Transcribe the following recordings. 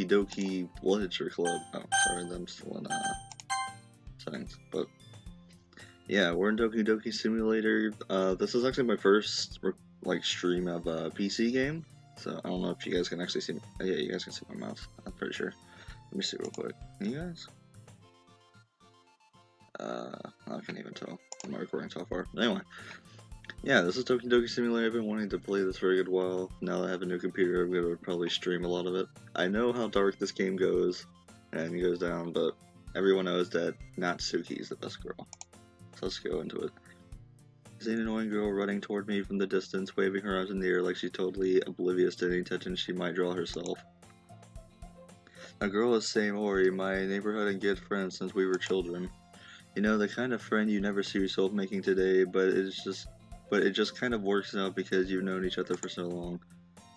Doki Doki Literature Club. Oh, sorry, I'm still in settings. But yeah, we're in Doki Doki Simulator. This is actually my first stream of a PC game. So I don't know if you guys can actually see me. Yeah, you guys can see my mouse. I'm pretty sure. Let me see real quick. Can you guys? I can't even tell. I'm not recording so far. Anyway. Yeah, this is Doki Doki Simulator. I've been wanting to play this for a good while. Now that I have a new computer, I'm going to probably stream a lot of it. I know how dark this game goes, and it goes down, but everyone knows that Natsuki is the best girl. So let's go into it. Is an annoying girl running toward me from the distance, waving her arms in the air like she's totally oblivious to any attention she might draw herself. A girl is Sayori, my neighborhood and good friend since we were children. You know, the kind of friend you never see yourself making today, but it just kind of works out because you've known each other for so long.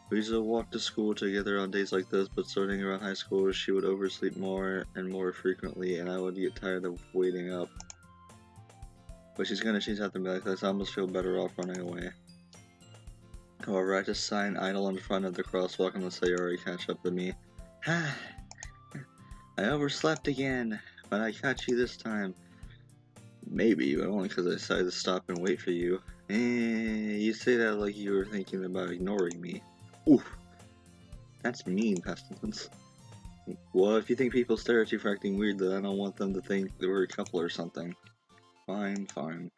We used to walk to school together on days like this, but starting around high school, she would oversleep more and more frequently, and I would get tired of waiting up. But she's gonna change out the back, I almost feel better off running away. However, I just sign idle in front of the crosswalk and let Sayori catch up to me. I overslept again, but I caught you this time. Maybe, but only because I decided to stop and wait for you. You say that like you were thinking about ignoring me. Oof. That's mean, Pestilence. Well, if you think people stare at you for acting weird, then I don't want them to think that we're a couple or something. Fine, fine.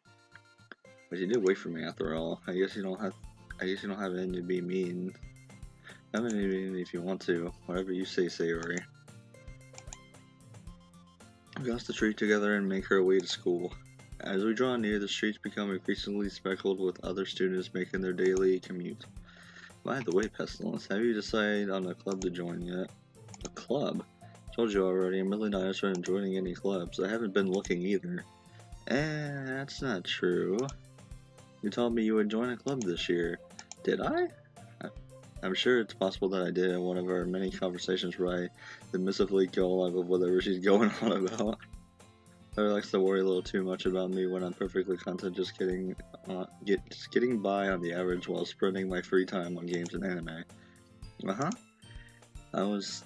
But you did wait for me after all. I guess you don't have it in you to be mean. Have it in if you want to. Whatever you say, Sayori. We cross the street together and make our way to school. As we draw near, the streets become increasingly speckled with other students making their daily commute. By the way, Pestilence, have you decided on a club to join yet? A club? Told you already, I'm really not interested in joining any clubs. I haven't been looking either. That's not true. You told me you would join a club this year. Did I? I'm sure it's possible that I did in one of our many conversations where I dismissively go along with whatever she's going on about. Her likes to worry a little too much about me when I'm perfectly content just getting by on the average while spending my free time on games and anime. I was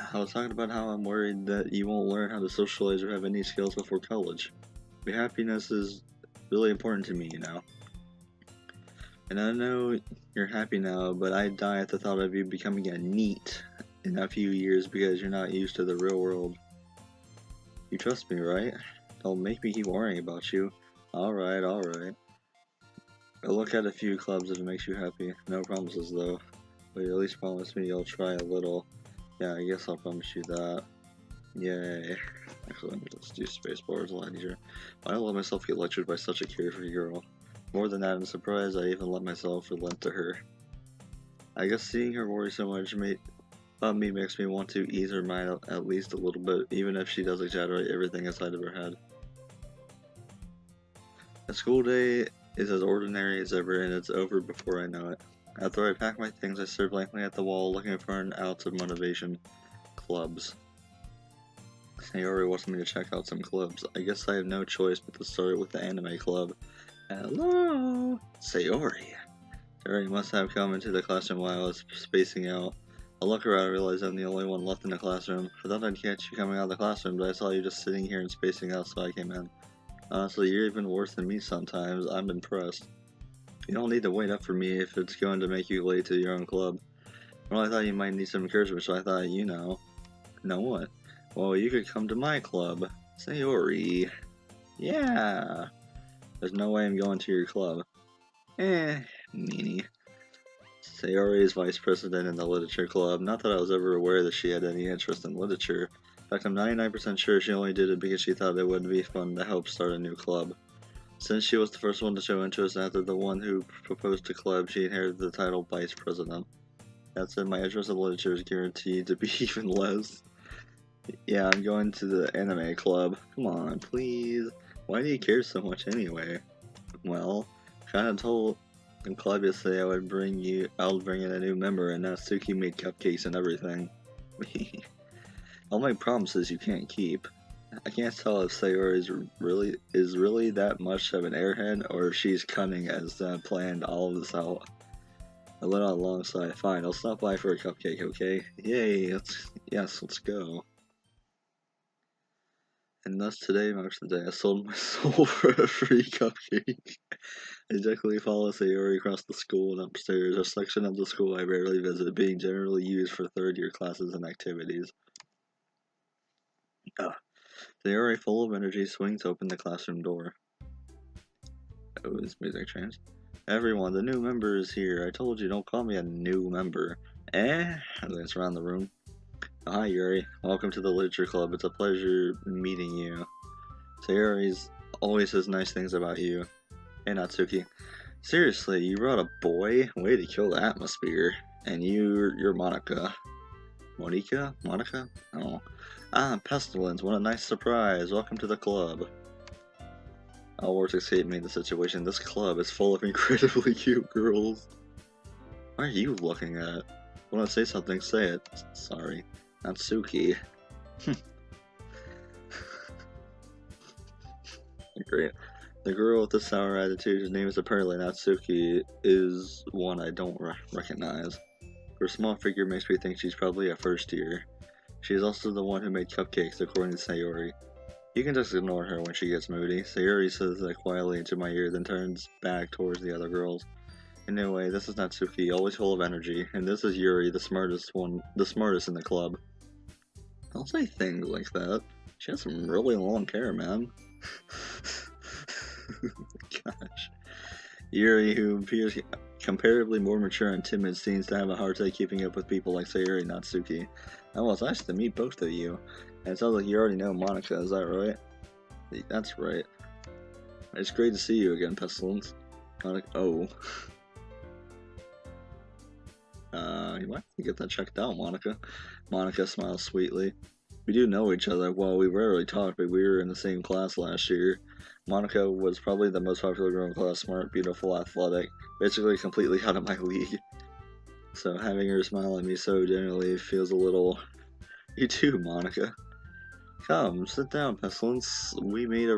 talking about how I'm worried that you won't learn how to socialize or have any skills before college. Your happiness is really important to me, you know. And I know you're happy now, but I'd die at the thought of you becoming a NEET in a few years because you're not used to the real world. You trust me, right? Don't make me keep worrying about you. Alright, alright. I'll look at a few clubs if it makes you happy. No promises though. But at least promise me you'll try a little. Yeah, I guess I'll promise you that. Yay. Actually, let me just do spacebar, it's a lot easier. I don't let myself get lectured by such a carefree girl. More than that, I'm surprised I even let myself relent to her. I guess seeing her worry so much about me makes me want to ease her mind at least a little bit, even if she does exaggerate everything inside of her head. The school day is as ordinary as ever, and it's over before I know it. After I pack my things, I stare blankly at the wall, looking for an ounce of motivation. Clubs. Sayori wants me to check out some clubs. I guess I have no choice but to start with the anime club. Hello? Sayori. Sayori must have come into the classroom while I was spacing out. I look around and realize I'm the only one left in the classroom. I thought I'd catch you coming out of the classroom, but I saw you just sitting here and spacing out, so I came in. Honestly, you're even worse than me sometimes. I'm impressed. You don't need to wait up for me if it's going to make you late to your own club. Well, I thought you might need some encouragement, so I thought, you know. Know what? Well, you could come to my club. Sayori. Yeah. There's no way I'm going to your club. Meanie. Sayori is vice president in the literature club. Not that I was ever aware that she had any interest in literature. In fact, I'm 99% sure she only did it because she thought it would be fun to help start a new club. Since she was the first one to show interest after the one who proposed to club, she inherited the title vice president. That said, my interest in literature is guaranteed to be even less. Yeah, I'm going to the anime club. Come on, please. Why do you care so much anyway? Well, kinda told the club yesterday I'll bring in a new member, and Natsuki made cupcakes and everything. I'll make promises you can't keep. I can't tell if Sayori is really that much of an airhead, or if she's cunning as planned all of this out. I let out a long sigh. Fine, I'll stop by for a cupcake, okay? Yay, let's go. And thus today marks the day I sold my soul for a free cupcake. I ejectly follow Sayori across the school and upstairs, a section of the school I rarely visit, being generally used for third-year classes and activities. Sayori, full of energy, swings open the classroom door. Oh, this music changed. Everyone, the new member is here. I told you, don't call me a new member. I glance around the room. Oh, hi, Yuri. Welcome to the Literature Club. It's a pleasure meeting you. Sayori's always says nice things about you. Hey, Natsuki. Seriously, you brought a boy? Way to kill the atmosphere. And you're Monica. Monica? Monica? Oh. Ah, Pestilence, what a nice surprise. Welcome to the club. All words escape me in the situation. This club is full of incredibly cute girls. What are you looking at? Want to say something? Say it. Sorry. Natsuki. Great. The girl with the sour attitude, whose name is apparently Natsuki, is one I don't recognize. Her small figure makes me think she's probably a first year. She is also the one who made cupcakes, according to Sayori. You can just ignore her when she gets moody. Sayori says that quietly into my ear, then turns back towards the other girls. Anyway, this is Natsuki, always full of energy, and this is Yuri, the smartest in the club. Don't say things like that. She has some really long hair, man. Gosh. Yuri, who appears comparatively more mature and timid, seems to have a hard time keeping up with people like Sayori and Natsuki. Oh, it's nice to meet both of you. And it sounds like you already know Monica, is that right? That's right. It's great to see you again, Pestilence. Monica, oh. You might have to get that checked out, Monica. Monica smiles sweetly. We do know each other. Well, we rarely talk, but we were in the same class last year. Monica was probably the most popular girl in class, smart, beautiful, athletic, basically completely out of my league. So having her smile at me so genuinely feels a little... You too, Monica. Come, sit down, Pestilence. We made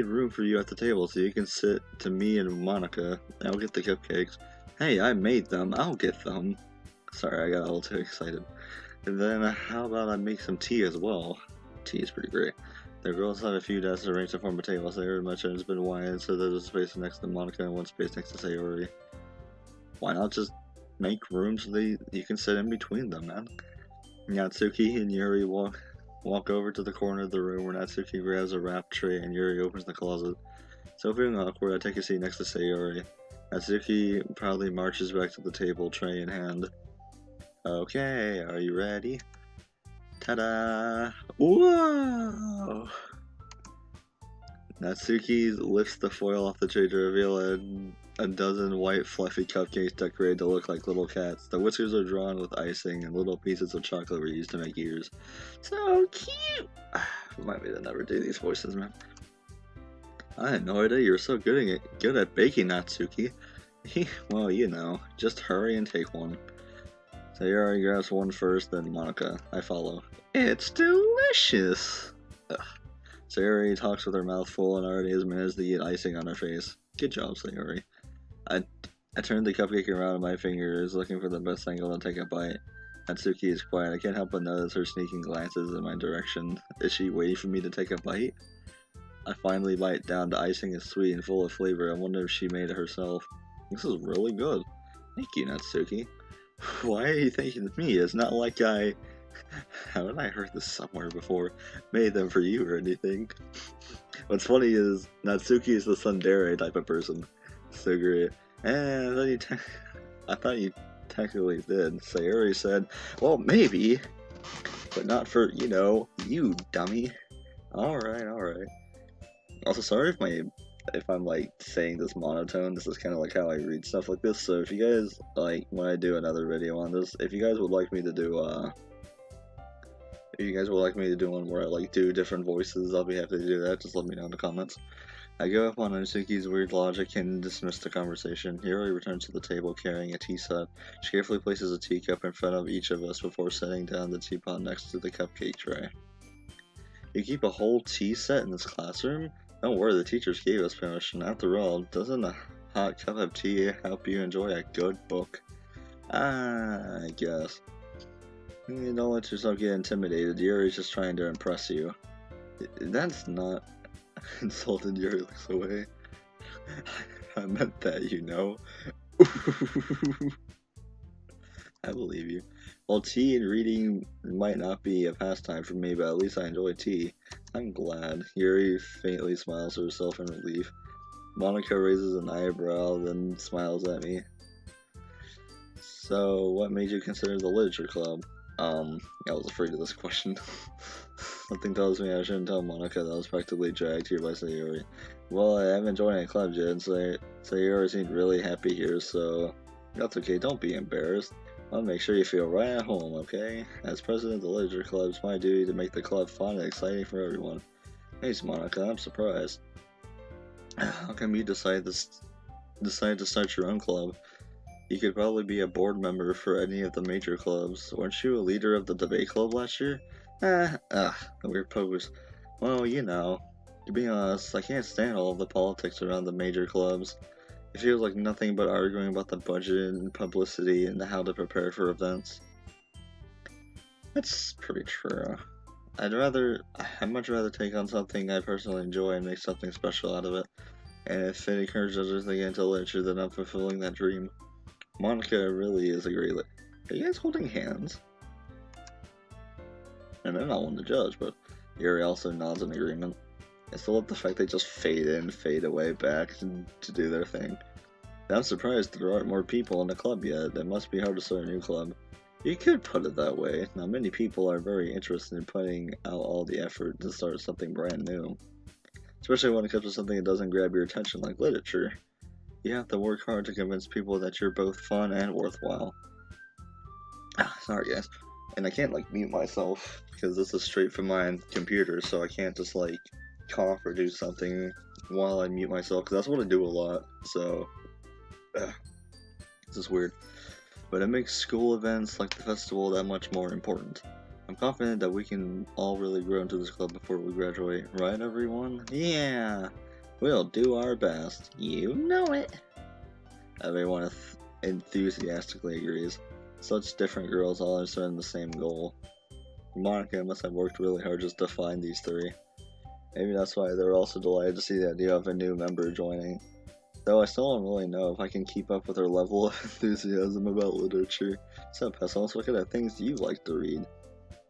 room for you at the table so you can sit to me and Monica. I'll get the cupcakes. Hey, I made them. I'll get them. Sorry, I got a little too excited. And then how about I make some tea as well? Tea is pretty great. The girls have a few desks arranged to form a table. Sayori mentioned has been wide, so there's a space next to Monica and one space next to Sayori. Why not just make room so you can sit in between them, man? Natsuki and Yuri walk over to the corner of the room where Natsuki grabs a wrap tray and Yuri opens the closet. So feeling awkward, I take a seat next to Sayori. Natsuki proudly marches back to the table, tray in hand. Okay, are you ready? Ta-da! Whoa! Natsuki lifts the foil off the tray to reveal a dozen white fluffy cupcakes decorated to look like little cats. The whiskers are drawn with icing, and little pieces of chocolate were used to make ears. So cute! Remind me to never do these voices, man. I had no idea you were so good at baking, Natsuki. Well, you know, just hurry and take one. Sayori grabs one first, then Monica. I follow. It's delicious! Ugh. Sayori talks with her mouth full and already has managed to get icing on her face. Good job, Sayori. I turned the cupcake around in my fingers, looking for the best angle to take a bite. Natsuki is quiet. I can't help but notice her sneaking glances in my direction. Is she waiting for me to take a bite? I finally bite down. The icing is sweet and full of flavor. I wonder if she made it herself. This is really good. Thank you, Natsuki. Why are you thanking me? It's not like haven't I heard this somewhere before? Made them for you or anything. What's funny is Natsuki is the tsundere type of person. So great. And I thought you technically did. Sayori said, well, maybe, but not for, you dummy. Alright. Also, sorry if I'm like saying this monotone. This is kind of like how I read stuff like this. So if you guys like when I do another video on this, if you guys would like me to do one where I like do different voices, I'll be happy to do that. Just let me know in the comments. I go up on Natsuki's weird logic and dismiss the conversation. Hiro returns to the table carrying a tea set. She carefully places a teacup in front of each of us before setting down the teapot next to the cupcake tray. You keep a whole tea set in this classroom? Don't worry, the teachers gave us permission. After all, doesn't a hot cup of tea help you enjoy a good book? I guess. You don't let yourself get intimidated. Yuri's just trying to impress you. That's not insulted. Yuri looks away. I meant that, you know. I believe you. Well, tea and reading might not be a pastime for me, but at least I enjoy tea. I'm glad. Yuri faintly smiles to herself in relief. Monica raises an eyebrow, then smiles at me. So, what made you consider the literature club? I was afraid of this question. Something tells me I shouldn't tell Monica that I was practically dragged here by Sayori. Well, I haven't joined any clubs yet, and Sayori seemed really happy here, so that's okay, don't be embarrassed. I'll make sure you feel right at home, okay? As president of the literature club, it's my duty to make the club fun and exciting for everyone. Thanks, Monica, I'm surprised. How come you decided to start your own club? You could probably be a board member for any of the major clubs. Weren't you a leader of the debate club last year? A weird pose. Well, you know, to be honest, I can't stand all of the politics around the major clubs. It feels like nothing but arguing about the budget and publicity and how to prepare for events. That's pretty true. I'd much rather take on something I personally enjoy and make something special out of it. And if it encourages others to get into literature, then I'm fulfilling that dream. Monica really is a great Are you guys holding hands? And I'm not one to judge, but Yuri also nods in agreement. I still love the fact they just fade in, fade away back to do their thing. I'm surprised there aren't more people in the club yet. It must be hard to start a new club. You could put it that way. Now, many people are very interested in putting out all the effort to start something brand new. Especially when it comes to something that doesn't grab your attention like literature. You have to work hard to convince people that you're both fun and worthwhile. Sorry guys. And I can't mute myself because this is straight from my computer, so I can't just cough or do something while I mute myself, because that's what I do a lot, so this is weird. But it makes school events like the festival that much more important. I'm confident that we can all really grow into this club before we graduate, right everyone? Yeah! We'll do our best. You know it! Everyone enthusiastically agrees. Such different girls all understand the same goal. Monica must have worked really hard just to find these three. Maybe that's why they're also delighted to see the idea of a new member joining. Though I still don't really know if I can keep up with her level of enthusiasm about literature. So, Pessa, let's look at the things you like to read.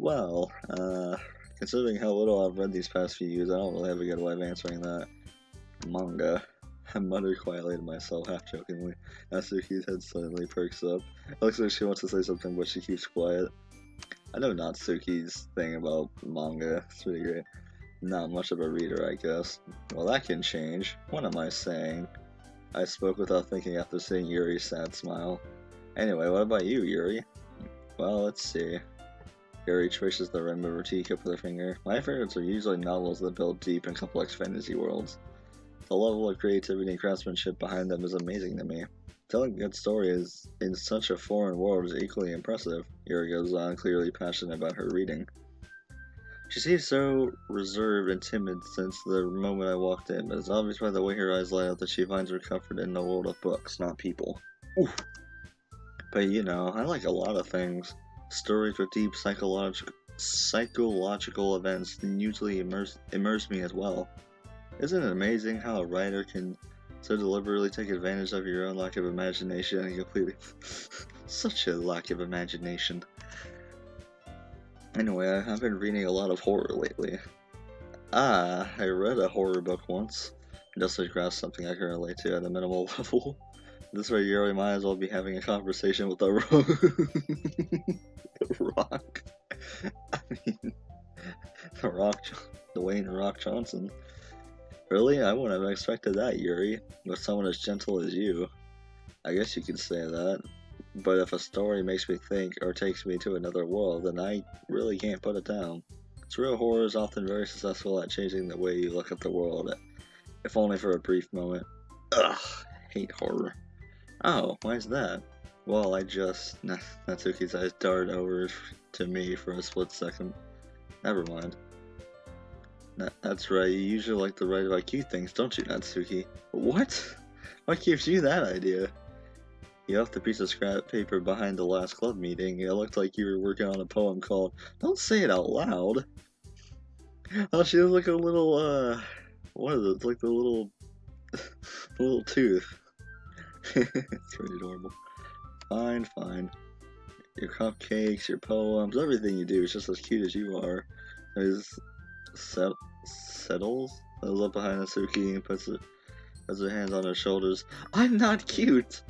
Well, considering how little I've read these past few years, I don't really have a good way of answering that. Manga. I muttered quietly to myself, half-jokingly. Natsuki's head suddenly perks up. It looks like she wants to say something, but she keeps quiet. I know Natsuki's thing about manga. It's pretty great. Not much of a reader, I guess. Well, that can change. What am I saying? I spoke without thinking after seeing Yuri's sad smile. Anyway, what about you, Yuri? Well, let's see. Yuri traces the rim of her teacup with her finger. My favorites are usually novels that build deep and complex fantasy worlds. The level of creativity and craftsmanship behind them is amazing to me. Telling a good story in such a foreign world is equally impressive. Yuri goes on, clearly passionate about her reading. She seems so reserved and timid since the moment I walked in, but it's obvious by the way her eyes light up that she finds her comfort in the world of books, not people. Oof. But you know, I like a lot of things. Stories with deep psychological events usually immerse me as well. Isn't it amazing how a writer can so deliberately take advantage of your own lack of imagination and completely... Such a lack of imagination. Anyway, I've been reading a lot of horror lately. I read a horror book once. Just to grasp something I can relate to at a minimal level. This way, Yuri might as well be having a conversation with a rock. I mean, Dwayne Rock Johnson. Really? I wouldn't have expected that, Yuri. With someone as gentle as you. I guess you could say that. But if a story makes me think or takes me to another world, then I really can't put it down. Surreal horror is often very successful at changing the way you look at the world, if only for a brief moment. Ugh, hate horror. Oh, why is that? Well, Natsuki's eyes darted over to me for a split second. Never mind. That's right, you usually like to write about cute things, don't you, Natsuki? What? What gives you that idea? You left a piece of scrap paper behind the last club meeting. It looked like you were working on a poem called Don't Say It Out Loud. Oh, she has like a little, what is it? It's like the little, little tooth. It's pretty adorable. Fine, fine. Your cupcakes, your poems, everything you do is just as cute as you are. There's settles up behind Natsuki and puts her hands on her shoulders. I'm not cute!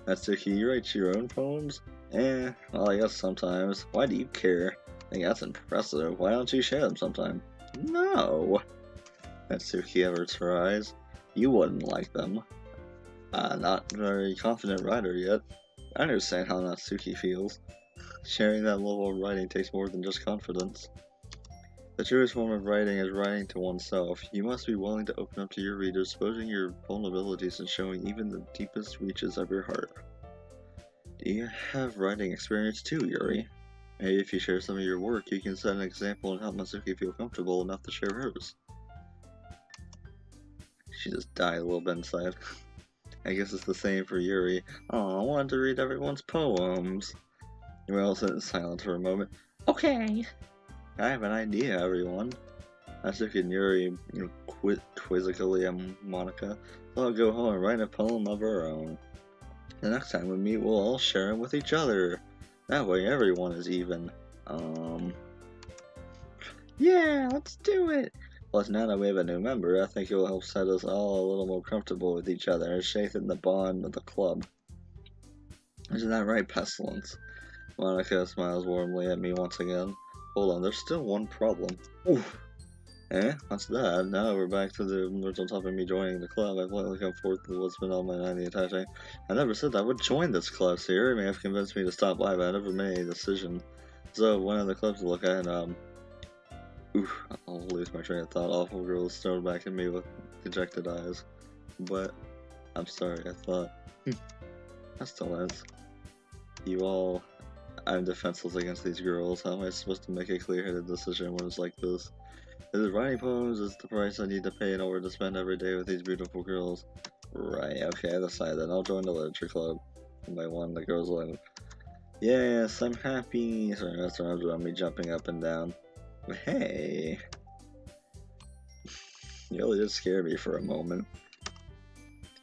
Natsuki, you write your own poems? Well, I guess sometimes. Why do you care? I think that's impressive. Why don't you share them sometime? No! Natsuki averts her eyes. You wouldn't like them. Not very confident writer yet. I understand how Natsuki feels. Sharing that level of writing takes more than just confidence. The truest form of writing is writing to oneself. You must be willing to open up to your readers, exposing your vulnerabilities and showing even the deepest reaches of your heart. Do you have writing experience too, Yuri? Maybe if you share some of your work, you can set an example and help Natsuki feel comfortable enough to share hers. She just died a little bit inside. I guess it's the same for Yuri. Oh, I wanted to read everyone's poems. We all sit in silence for a moment. Okay. I have an idea, everyone. Natsuki and Yuri quit quizzically at Monica. So I'll go home and write a poem of her own. The next time we meet, we'll all share them with each other. That way everyone is even. Yeah, let's do it! Plus, now that we have a new member, I think it will help set us all a little more comfortable with each other and strengthen the bond of the club. Isn't that right, Pestilence? Monica smiles warmly at me once again. Hold on, there's still one problem. Oof. What's that? Now we're back to the original topic of me joining the club. I've lately come forth with what's been on my mind the entire time. I never said I would join this club, so you may have convinced me to stop by, but I never made a decision. So, one of the clubs to look at, I'll lose my train of thought. Awful girls stared back at me with dejected eyes. But, I'm sorry, I thought, that still ends. I'm defenseless against these girls. How am I supposed to make a clear-headed decision when it's like this? Is it writing poems? Is the price I need to pay in order to spend every day with these beautiful girls? Right, okay, I decided. I'll join the literature club. By one, the girls like, yes, I'm happy. Sorry, that's around me jumping up and down. Hey. You really did scare me for a moment.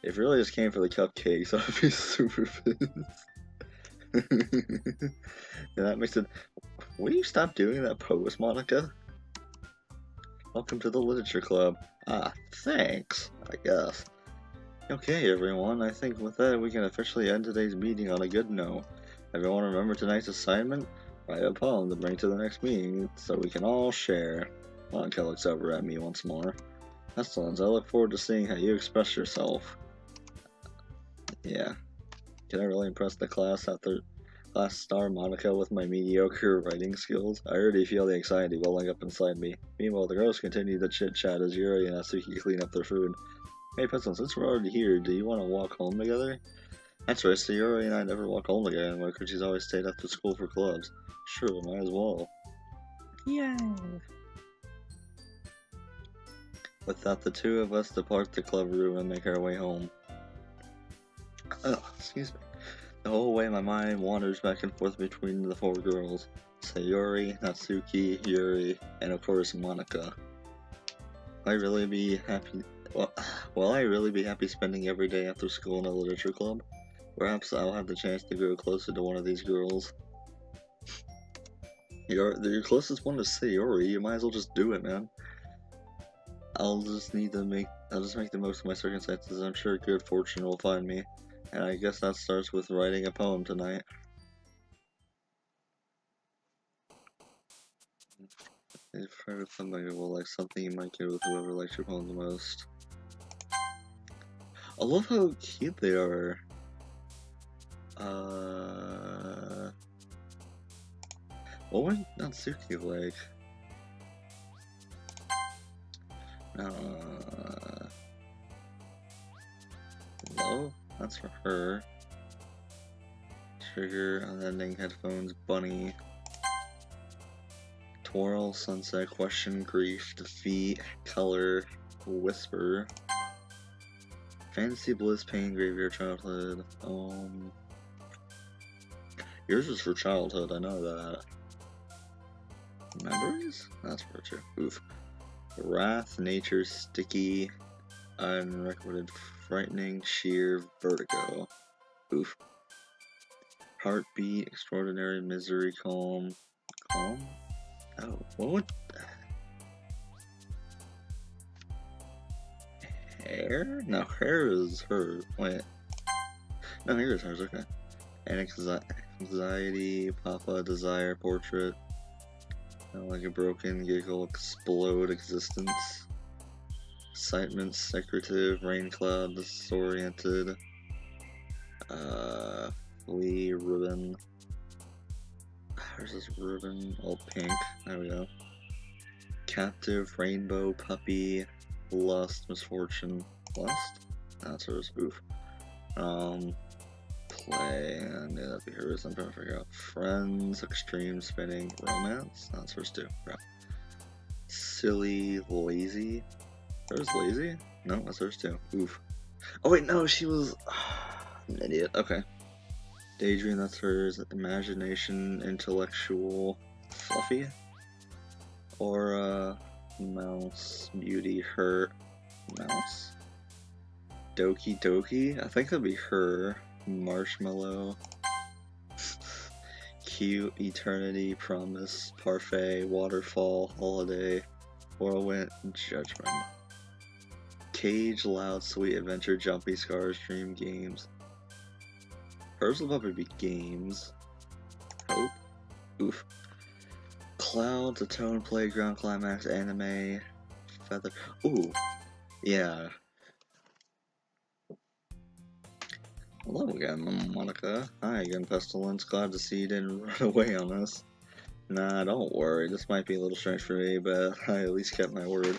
If you really just came for the cupcakes, I'd be super pissed. Yeah, that makes it. Will you stop doing that pose, Monica? Welcome to the literature club. Thanks, I guess. Okay, everyone, I think with that we can officially end today's meeting on a good note. Everyone remember tonight's assignment? Write a poem to bring to the next meeting so we can all share. Monica looks over at me once more. Excellent, I look forward to seeing how you express yourself. Yeah. Can I really impress the class after class star Monica with my mediocre writing skills? I already feel the anxiety welling up inside me. Meanwhile, the girls continue to chit-chat as Yuri and Natsuki clean up their food. Hey, Pencil, since we're already here, do you want to walk home together? That's right, so Yuri and I never walk home together anymore because she's always stayed after school for clubs. Sure, might as well. Yay! With that, the two of us depart the club room and make our way home. Excuse me. The whole way my mind wanders back and forth between the four girls. Sayori, Natsuki, Yuri, and of course Monica. Will I really be happy spending every day after school in a literature club? Perhaps I'll have the chance to grow closer to one of these girls. Your closest one is Sayori, you might as well just do it, man. I'll just make the most of my circumstances. I'm sure good fortune will find me. And I guess that starts with writing a poem tonight. If heard of somebody will like something you might get with whoever likes your poem the most. I love how cute they are. What would Natsuki like? Hello? That's for her. Trigger, unending headphones, bunny. Twirl, sunset, question, grief, defeat, color, whisper. Fantasy, Bliss, Pain, Graveyard, Childhood. Yours is for childhood, I know that. Memories? That's virtue. Oof. Wrath, Nature, Sticky, Unrecorded, Frightening, Sheer, Vertigo. Oof. Heartbeat, Extraordinary, Misery, Calm. Calm? Oh, what would... Hair? No, hair is her. Wait. No, here is hers, okay. Anxiety, Papa, Desire, Portrait. Like a broken giggle, explode, existence. Excitement, secretive, rain cloud, disoriented. Flea, ribbon. Where's this ribbon? All pink. There we go. Captive, rainbow, puppy, lust, misfortune. Lust? That's hers. Oof. Play. I knew that'd be hers. I'm trying to figure out. Friends, extreme, spinning, romance. That's hers too. Right. Silly, lazy. Hers lazy? No, that's hers too. Oof. Oh wait, no, she was an idiot. Okay. Daydream, that's hers. Imagination, intellectual, fluffy. Aura, mouse, beauty, hurt, mouse. Doki Doki, I think that'd be her. Marshmallow. Cute, eternity, promise, parfait, waterfall, holiday, whirlwind, judgment. Cage, loud, sweet, adventure, jumpy, scars, dream, games. Hers will probably be games. Hope. Oof. Clouds, a tone, playground, climax, anime, feather. Ooh. Yeah. Hello again, Monica. Hi again, Pestilence. Glad to see you didn't run away on us. Nah, don't worry. This might be a little strange for me, but I at least kept my word.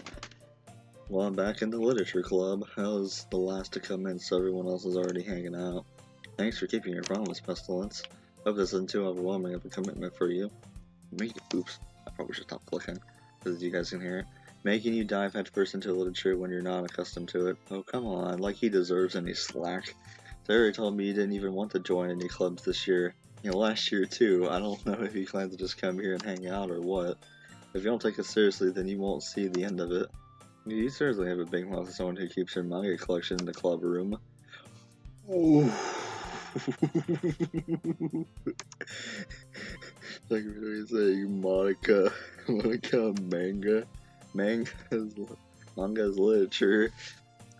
Well, I'm back in the literature club. I was the last to come in, so everyone else is already hanging out. Thanks for keeping your promise, Pestilence. Hope this isn't too overwhelming of a commitment for you. Oops. I probably should stop clicking, because you guys can hear it. Making you dive headfirst into literature when you're not accustomed to it. Oh, come on. Like he deserves any slack. Terry told me you didn't even want to join any clubs this year. You know, last year too. I don't know if you plan to just come here and hang out or what. If you don't take it seriously, then you won't see the end of it. You seriously have a big mouth of someone who keeps her manga collection in the club room. Ooh. Like really saying Monica manga. Manga's literature.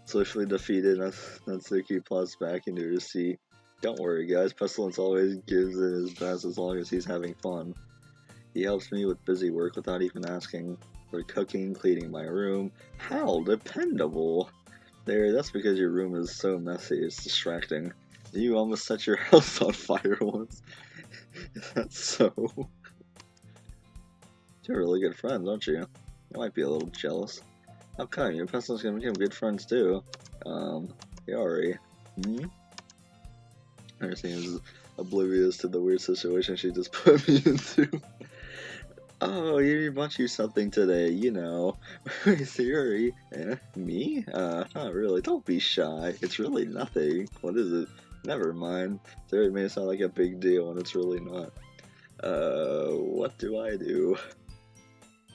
Swiftly defeated, Natsuki plots back into her seat. Don't worry guys, Pestilence always gives it his best as long as he's having fun. He helps me with busy work without even asking. For cooking, cleaning my room. How dependable! There, that's because your room is so messy, it's distracting. You almost set your house on fire once. That's so... You're really good friends, aren't you? You might be a little jealous. How come? Your Pestilence gonna become good friends too. Yari. Her seems oblivious to the weird situation she just put me into. Oh, you bought you something today, you know. Theory. Me? Not really. Don't be shy. It's really nothing. What is it? Never mind. Theory may sound like a big deal when it's really not. What do I do?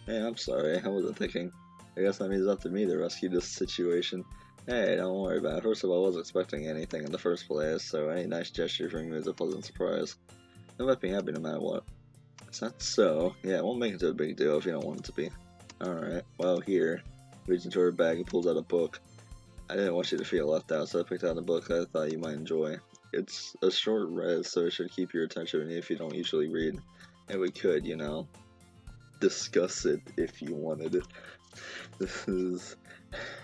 Hey, I'm sorry. I wasn't thinking. I guess that means it's up to me to rescue this situation. Hey, don't worry about it. First of all, I wasn't expecting anything in the first place, so any nice gesture from you is a pleasant surprise. I might be happy no matter what. Is that so? Yeah, it won't make it a big deal if you don't want it to be. Alright, well here. Reaches into her bag and pulls out a book. I didn't want you to feel left out, so I picked out a book that I thought you might enjoy. It's a short read, so it should keep your attention if you don't usually read. And we could, you know, discuss it if you wanted it. This is...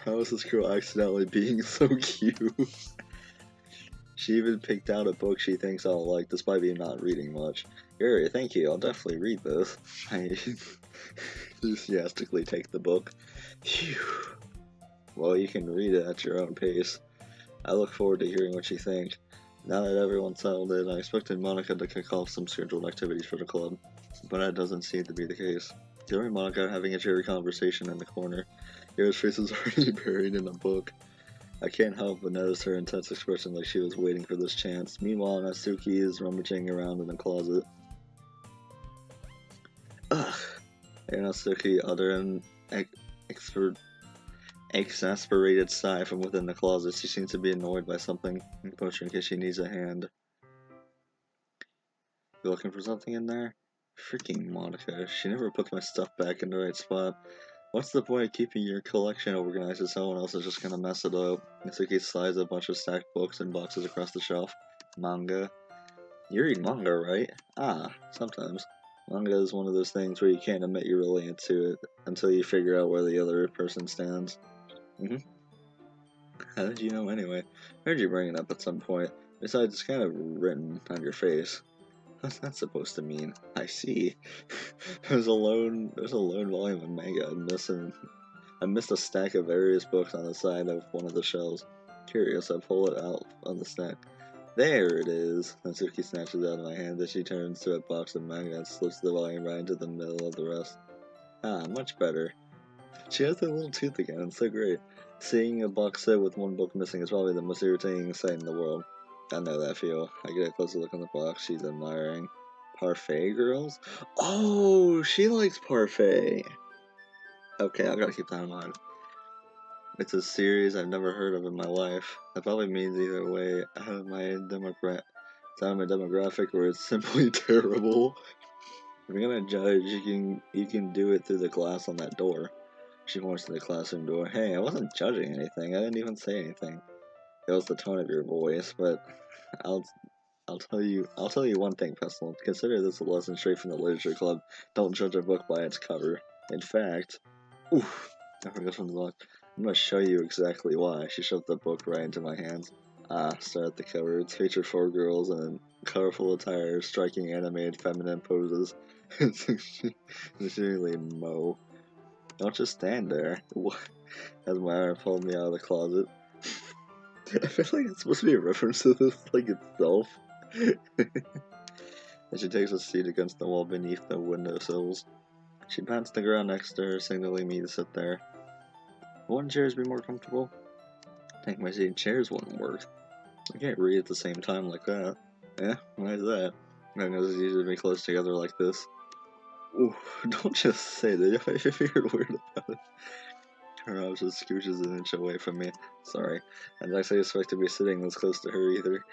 How is this girl accidentally being so cute? She even picked out a book she thinks I'll like, despite me not reading much. Yuri, thank you, I'll definitely read this. I enthusiastically take the book. Phew. Well, you can read it at your own pace. I look forward to hearing what you think. Now that everyone's settled in, I expected Monica to kick off some scheduled activities for the club, but that doesn't seem to be the case. Yuri and Monica are having a cheery conversation in the corner. Yuri's face is already buried in a book. I can't help but notice her intense expression like she was waiting for this chance. Meanwhile, Natsuki is rummaging around in the closet. Ugh! Natsuki uttered an exasperated sigh from within the closet. She seems to be annoyed by something. Push her in case she needs a hand. You looking for something in there? Freaking Monica. She never puts my stuff back in the right spot. What's the point of keeping your collection organized if someone else is just gonna mess it up? Natsuki slides a bunch of stacked books and boxes across the shelf. Manga. You read manga, right? Ah, sometimes. Manga is one of those things where you can't admit you're really into it until you figure out where the other person stands. How did you know anyway? I heard you bring it up at some point. Besides, it's kind of written on your face. What's that supposed to mean? I see. there's a lone volume of manga I missed a stack of various books on the side of one of the shelves. Curious, I pull it out on the stack. There it is! Natsuki snatches it out of my hand as she turns to a box of manga and slips the volume right into the middle of the rest. Ah, much better. She has that little tooth again, it's so great. Seeing a box set with one book missing is probably the most irritating sight in the world. I know that feel. I get a closer look on the box she's admiring. Parfait girls? Oh, she likes parfait! Okay, I gotta keep that in mind. It's a series I've never heard of in my life. That probably means either way, out of my demographic, or it's simply terrible. If you're gonna judge, you can do it through the glass on that door. She points to the classroom door. Hey, I wasn't judging anything. I didn't even say anything. It was the tone of your voice, but I'll tell you one thing, Pestle. Consider this a lesson straight from the literature club. Don't judge a book by its cover. In fact, oof, I forgot from the book. I'm gonna show you exactly why. She shoved the book right into my hands. Ah, stare at the cover. It's featured 4 girls in colorful attire, striking animated feminine poses. It's extremely Mo. Don't just stand there. As my arm pulled me out of the closet. I feel like it's supposed to be a reference to this, like, itself. And she takes a seat against the wall beneath the windowsills. She pats the ground next to her, signaling me to sit there. Wouldn't chairs be more comfortable? Take my seat. Chairs wouldn't work. I can't read at the same time like that. Yeah, why is that? I know it's easier to be close together like this. Ooh, don't just say that. I figured weird about it. Her arm just scooches an inch away from me. Sorry. I didn't actually expect to be sitting this close to her either.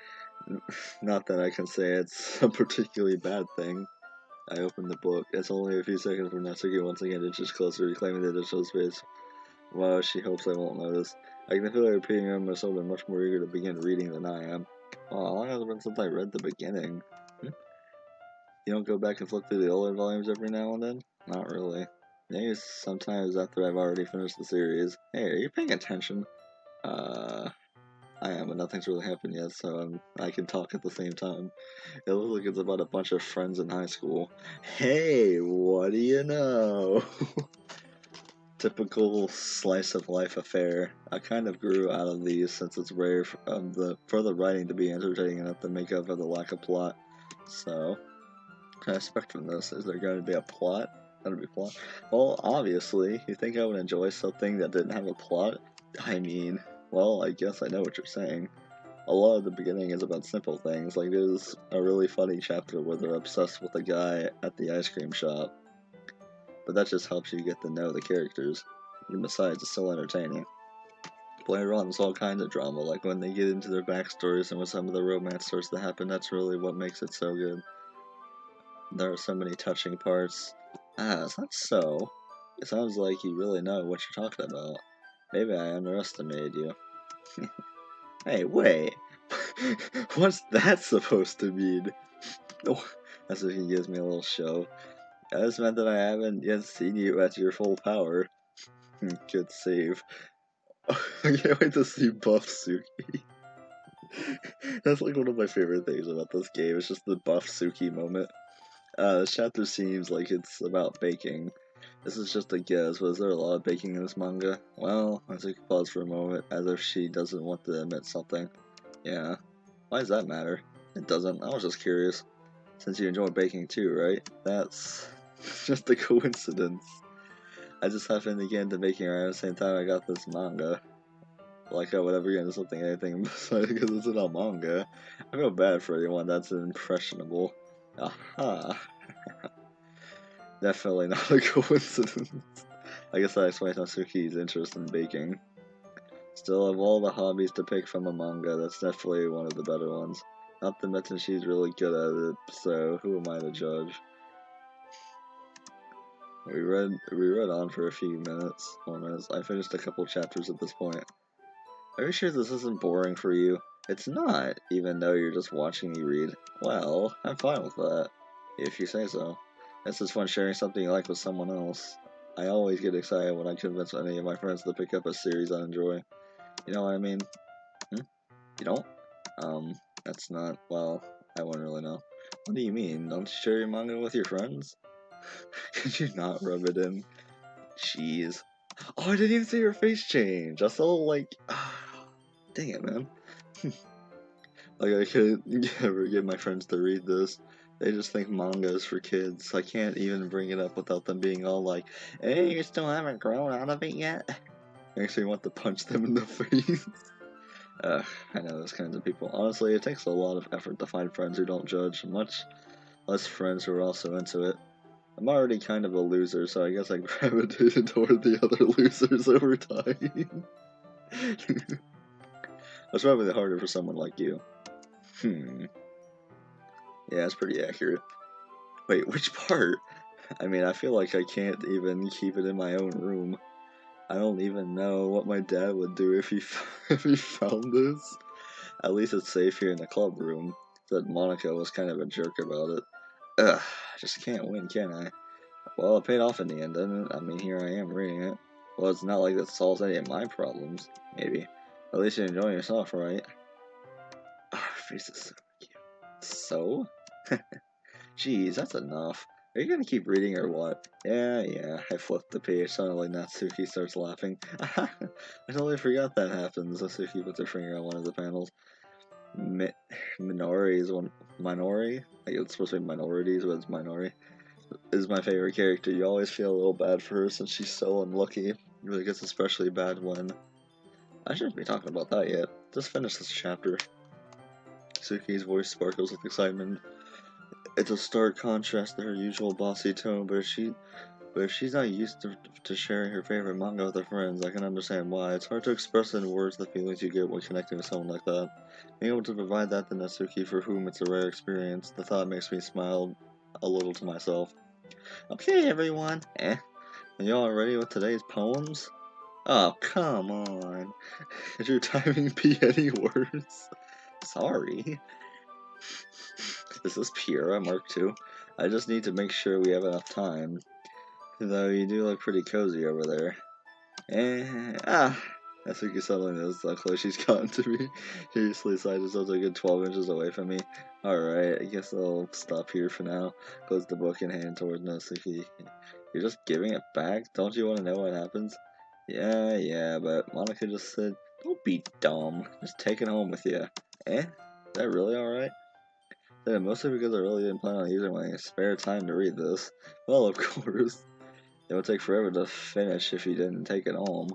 Not that I can say it's a particularly bad thing. I open the book. It's only a few seconds when Natsuki once again inches closer, reclaiming the additional space. Wow, she hopes I won't notice. I can feel her peering on my shoulder, much more eager to begin reading than I am. Oh, how long has it been since I read the beginning? You don't go back and flip through the older volumes every now and then? Not really. Maybe sometimes after I've already finished the series. Hey, are you paying attention? I am, but nothing's really happened yet, so I can talk at the same time. It looks like it's about a bunch of friends in high school. Hey, what do you know? Typical slice of life affair. I kind of grew out of these since it's rare for the writing to be entertaining enough to make up for the lack of plot. So, what can I expect from this? Is there going to be a plot? Going to be plot? Well, obviously, you think I would enjoy something that didn't have a plot? I mean, well, I guess I know what you're saying. A lot of the beginning is about simple things, like there's a really funny chapter where they're obsessed with a guy at the ice cream shop. But that just helps you get to know the characters. And besides, it's still entertaining. But later on, there's all kinds of drama, like when they get into their backstories and when some of the romance starts to happen, that's really what makes it so good. There are so many touching parts. Ah, it's not so. It sounds like you really know what you're talking about. Maybe I underestimated you. Hey, wait! What's that supposed to mean? Oh, that's what he gives me a little shove. That just meant that I haven't yet seen you at your full power. Good save. I can't wait to see Buff Suki. That's like one of my favorite things about this game. It's just the Buff Suki moment. This chapter seems like it's about baking. This is just a guess, but is there a lot of baking in this manga? Well, I took a pause for a moment, as if she doesn't want to admit something. Yeah. Why does that matter? It doesn't. I was just curious. Since you enjoy baking too, right? That's just a coincidence. I just happened to get into baking around the same time I got this manga. Like I would ever get into something, anything, because it's in a manga. I feel bad for anyone that's impressionable. Aha. Definitely not a coincidence. I guess that explains Natsuki's interest in baking. Still, of all the hobbies to pick from a manga, that's definitely one of the better ones. Not to mention she's really good at it, so who am I to judge? We read on for a few minutes, almost. I finished a couple chapters at this point. Are you sure this isn't boring for you? It's not, even though you're just watching me read. Well, I'm fine with that, if you say so. It's just fun sharing something you like with someone else. I always get excited when I convince any of my friends to pick up a series I enjoy. You know what I mean? You don't? That's not, well, I wouldn't really know. What do you mean? Don't you share your manga with your friends? Could you not rub it in? Jeez. Oh, I didn't even see her face change. I saw, like, dang it, man. Like, I could never get my friends to read this. They just think manga is for kids. I can't even bring it up without them being all like, hey, you still haven't grown out of it yet? Makes me want to punch them in the face. I know those kinds of people. Honestly, it takes a lot of effort to find friends who don't judge, much less friends who are also into it. I'm already kind of a loser, so I guess I gravitated toward the other losers over time. That's probably harder for someone like you. Yeah, that's pretty accurate. Wait, which part? I mean, I feel like I can't even keep it in my own room. I don't even know what my dad would do if he if he found this. At least it's safe here in the club room. Said Monica was kind of a jerk about it. Ugh, just can't win, can I? Well, it paid off in the end, didn't it? I mean, here I am reading it. Well, it's not like that solves any of my problems. Maybe. At least you're enjoying yourself, right? Ah, her face is so cute. So? Jeez, that's enough. Are you gonna keep reading or what? Yeah. I flipped the page. Suddenly Natsuki starts laughing. I totally forgot that happens. Natsuki puts her finger on one of the panels. Minori is one. Minori? Like it's supposed to be minorities, but it's Minori. Is my favorite character. You always feel a little bad for her since she's so unlucky. It really gets especially bad when. I shouldn't be talking about that yet. Just finish this chapter. Suki's voice sparkles with excitement. It's a stark contrast to her usual bossy tone, but if she's not used to sharing her favorite manga with her friends, I can understand why. It's hard to express in words the feelings you get when connecting with someone like that. Being able to provide that to Natsuki, for whom it's a rare experience, the thought makes me smile a little to myself. Okay, everyone. Are you all ready with today's poems? Oh, come on. Could your timing be any worse? Sorry. Is this Pura Mark II? I just need to make sure we have enough time. Though you do look pretty cozy over there. I think you suddenly knows how close she's gotten to me. Seriously, so I just was a good 12 inches away from me. Alright, I guess I'll stop here for now. Close the book and hand toward Natsuki. You're just giving it back? Don't you want to know what happens? Yeah, but Monica just said, don't be dumb. Just take it home with you. Is that really alright? Yeah, mostly because I really didn't plan on using my spare time to read this. Well, of course. It would take forever to finish if you didn't take it home.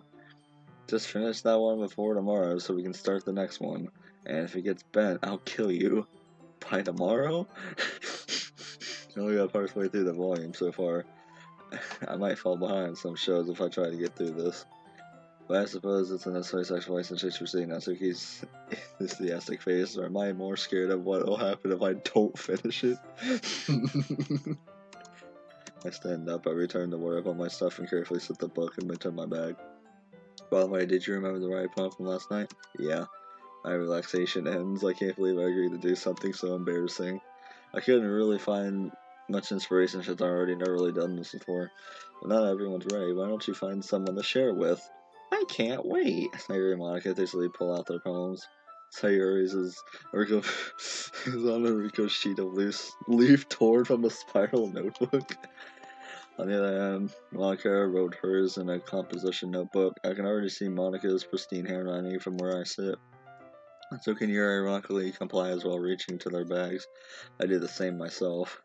Just finish that one before tomorrow so we can start the next one. And if it gets bent, I'll kill you. By tomorrow? I only got partway through the volume so far. I might fall behind some shows if I try to get through this. But I suppose it's a necessary sacrifice since she's seeing Natsuki's enthusiastic face, or am I more scared of what will happen if I don't finish it? I stand up, I return to where I put my stuff and carefully set the book into my bag. By the way, did you remember the right poem from last night? Yeah. My relaxation ends. I can't believe I agreed to do something so embarrassing. I couldn't really find much inspiration since I've already never really done this before. But not everyone's ready. Why don't you find someone to share with? I can't wait. Sayuri and Monica hastily pull out their poems. Sayuri's is on a Rico sheet of leaf torn from a spiral notebook. On the other hand, Monica wrote hers in a composition notebook. I can already see Monica's pristine handwriting from where I sit. So can you ironically comply as well, reaching to their bags. I do the same myself.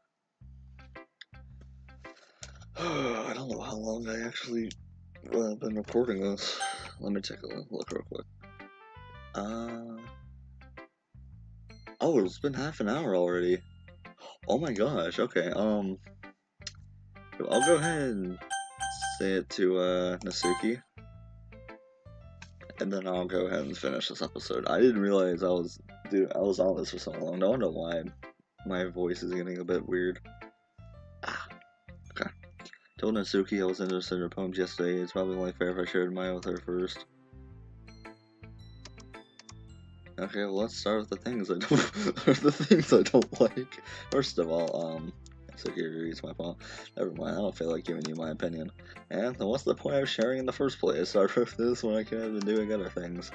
I don't know how long I actually been recording this. Let me take a look real quick. Oh, it's been half an hour already. Oh my gosh, okay, I'll go ahead and say it to, Natsuki. And then I'll go ahead and finish this episode. I didn't realize I was on this for so long. No wonder why my voice is getting a bit weird. Okay. Told Natsuki I was interested in her poems yesterday. It's probably only fair if I shared mine with her first. Okay, well, let's start with the things I don't like. First of all, Natsuki reads my poem. Never mind, I don't feel like giving you my opinion. And what's the point of sharing in the first place? I wrote this when I could have been doing other things.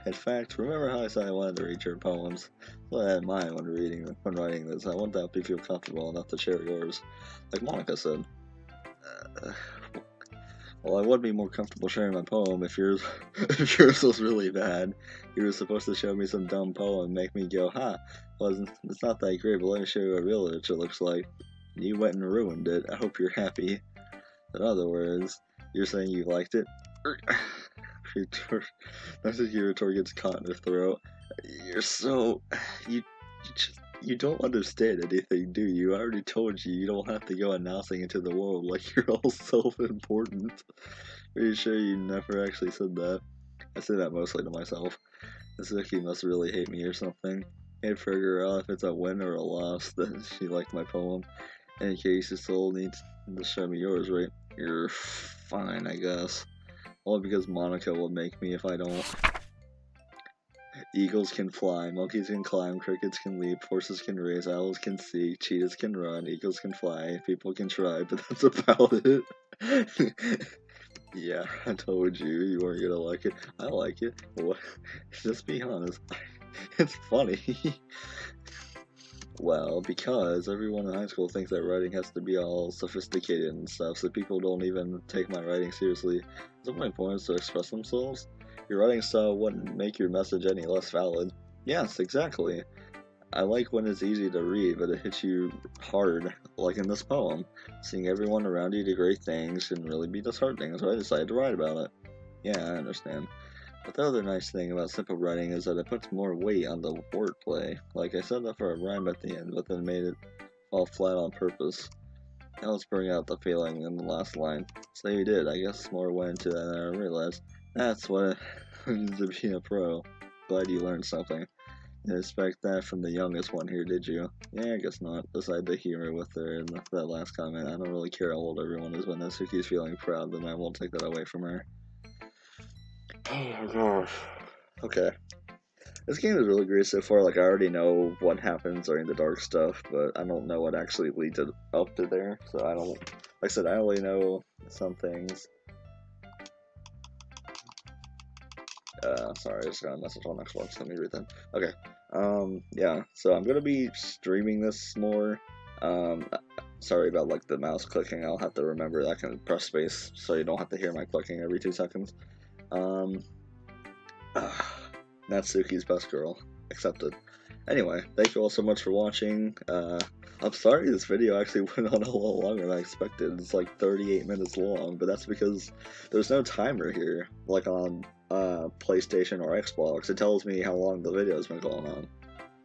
In fact, remember how I said I wanted to read your poems? So I had mine when writing this. I want to help you feel comfortable enough to share yours. Like Monica said. Well, I would be more comfortable sharing my poem if yours was really bad. You were supposed to show me some dumb poem and make me go, ha, well, it's not that great, but let me show you what real literature looks like. You went and ruined it. I hope you're happy. In other words, you're saying you liked it? Natsuki retort gets caught in her throat. You're so... You don't understand anything, do you? I already told you, you don't have to go announcing it to the world like you're all self-important. Are you sure you never actually said that? I say that mostly to myself. Natsuki must really hate me or something. Can't figure out if it's a win or a loss that she liked my poem. In any case, you still need to show me yours, right? You're fine, I guess. Only because Monica will make me if I don't. Eagles can fly, monkeys can climb, crickets can leap, horses can race, owls can see, cheetahs can run, eagles can fly, people can try, but that's about it. Yeah, I told you, you weren't gonna like it. I like it. What? Just be honest. It's funny. Well, because everyone in high school thinks that writing has to be all sophisticated and stuff, so people don't even take my writing seriously. Isn't my point to express themselves? Your writing style wouldn't make your message any less valid. Yes, exactly. I like when it's easy to read, but it hits you hard, like in this poem. Seeing everyone around you do great things can really be disheartening, so I decided to write about it. Yeah, I understand. But the other nice thing about simple writing is that it puts more weight on the wordplay. Like I said that for a rhyme at the end, but then made it fall flat on purpose. Now let's bring out the feeling in the last line. So you did. I guess more went into that than I realized. That's what it means to be a pro. Glad you learned something. Didn't expect that from the youngest one here, did you? Yeah, I guess not. Beside the humor with her and that last comment, I don't really care how old everyone is, but Natsuki's feeling proud, then I won't take that away from her. Oh my gosh. Okay. This game is really great so far. Like, I already know what happens during the dark stuff, but I don't know what actually leads it up to there. So I don't... Like I said, I only know some things. Sorry, I just got a message on Xbox. Let me read that. Okay. Yeah. So I'm gonna be streaming this more. Sorry about, like, the mouse clicking. I'll have to remember that I can press space so you don't have to hear my clicking every 2 seconds. Natsuki's best girl. Accepted. Anyway, thank you all so much for watching. I'm sorry this video actually went on a little longer than I expected. It's like 38 minutes long, but that's because there's no timer here, like on PlayStation or Xbox. It tells me how long the video's been going on.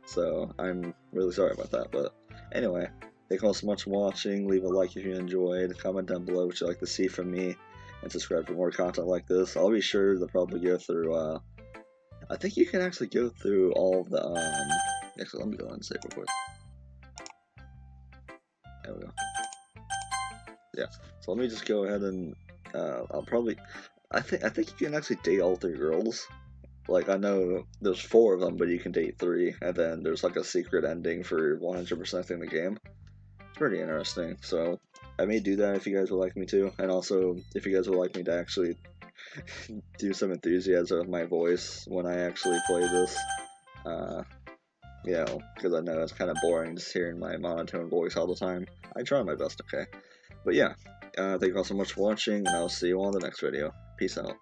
So, I'm really sorry about that, but anyway, thank you all so much for watching. Leave a like if you enjoyed, comment down below what you'd like to see from me, and subscribe for more content like this. I'll be sure to probably go through, I think you can actually go through all of the, actually, let me go ahead and save real quick. There we go. Yeah, so let me just go ahead and, I'll probably, I think you can actually date all 3 girls. Like, I know there's 4 of them, but you can date 3, and then there's like a secret ending for 100% in the game. It's pretty interesting, so I may do that if you guys would like me to, and also if you guys would like me to actually do some enthusiasm with my voice when I actually play this. You know, because I know it's kind of boring just hearing my monotone voice all the time. I try my best, okay? But yeah, thank you all so much for watching, and I'll see you all in the next video. Peace out.